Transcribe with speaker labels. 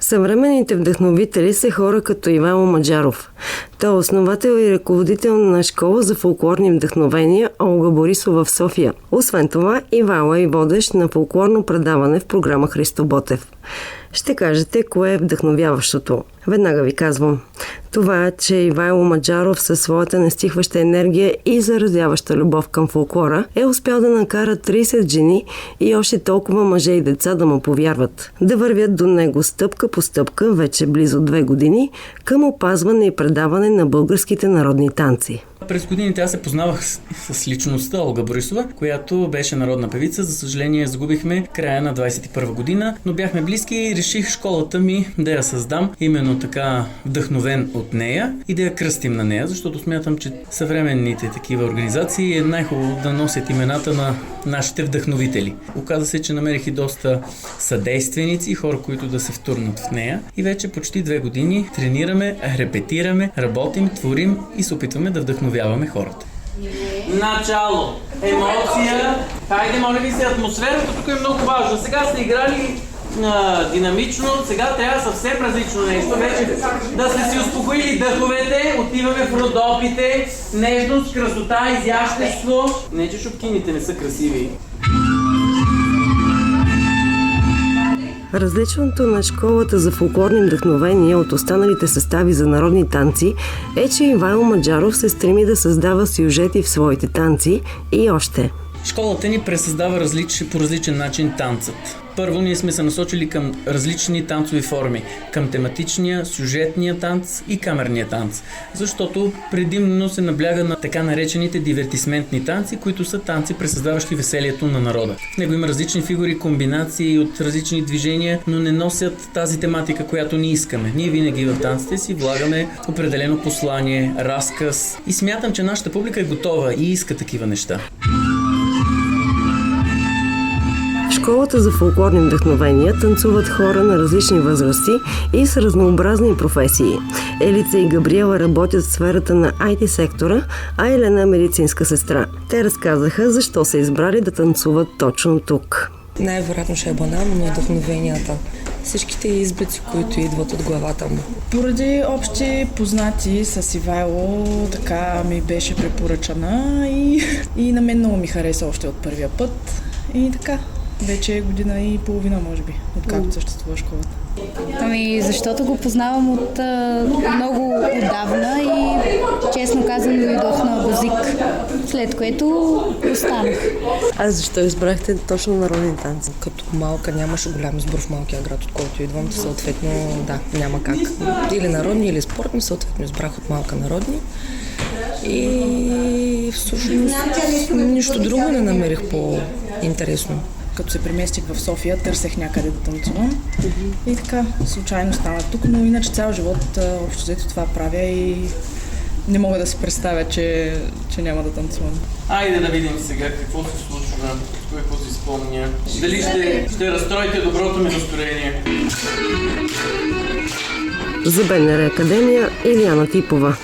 Speaker 1: Съвременните вдъхновители са хора като Ивайло Маджаров. Той е основател и ръководител на школа за фолклорни вдъхновения Олга Борисова в София. Освен това, Ивайло е и водещ на фолклорно предаване в програма Христо Ботев. Ще кажете, кое е вдъхновяващото. Веднага ви казвам. Това е, че Ивайло Маджаров със своята нестихваща енергия и заразяваща любов към фолклора е успял да накара 30 жени и още толкова мъже и деца да му повярват. Да вървят до него стъпка по стъпка, вече близо 2 години, към опазване и предаване на българските народни танци.
Speaker 2: През годините аз се познавах с личността Олга Борисова, която беше народна певица. За съжаление, загубихме края на 21 година, но бяхме близки и реших школата ми да я създам именно така вдъхновен от нея и да я кръстим на нея, защото смятам, че съвременните такива организации е най-хубаво да носят имената на нашите вдъхновители. Оказа се, че намерих и доста съдейственици, хора, които да се втурнат в нея и вече почти 2 години тренираме, репетираме, работим, творим и се опитваме да вдъхновяваме хората. Начало, емоция, хайде моля ви се, атмосферата тук е много важна. Сега сте играли динамично, сега трябва съвсем различно нещо. Вече да сте си успокоили дъховете, отиваме в родопите, нежност, красота, изящество. Не, че шопкините не са красиви.
Speaker 1: Различното на школата за фолклорни вдъхновения от останалите състави за народни танци е, че Ивайло Маджаров се стреми да създава сюжети в своите танци и още.
Speaker 2: Школата ни пресъздава по различен начин танцът. Първо, ние сме се насочили към различни танцови форми. Към тематичния, сюжетния танц и камерния танц. Защото предимно се набляга на така наречените дивертисментни танци, които са танци, пресъздаващи веселието на народа. В него има различни фигури, комбинации от различни движения, но не носят тази тематика, която ние искаме. Ние винаги в танците си влагаме определено послание, разказ и смятам, че нашата публика е готова и иска такива неща.
Speaker 1: В школата за фолклорни вдъхновения танцуват хора на различни възрасти и с разнообразни професии. Елица и Габриела работят в сферата на IT сектора, а Елена е медицинска сестра. Те разказаха защо са избрали да танцуват точно тук.
Speaker 3: Най-вероятно ще е банално, но вдъхновенията. Всичките изблици, които идват от главата му.
Speaker 4: Поради общи познати с Ивайло, така ми беше препоръчана и на мен много ми хареса още от първия път. И така, вече е година и половина, може би, откакто съществува школата.
Speaker 5: Ами, защото го познавам от много отдавна и честно казано дойдох на Бозик, след което останах.
Speaker 1: А защо избрахте точно народни танци?
Speaker 3: Като малка нямаше голям избор в малкия град, от който идвам, съответно, да, няма как. Или народни, или спортни, съответно избрах от малка народни. И всъщност нищо друго не намерих по-интересно.
Speaker 4: Като се преместих в София, търсех някъде да танцувам. И така, случайно стана тук, но иначе цял живот общо взето това правя и не мога да си представя, че няма да танцувам.
Speaker 2: Айде да видим сега какво се случва, какво си спомня. Дали ще разстроите доброто ми настроение.
Speaker 1: За БНР Академия, Илияна Типова.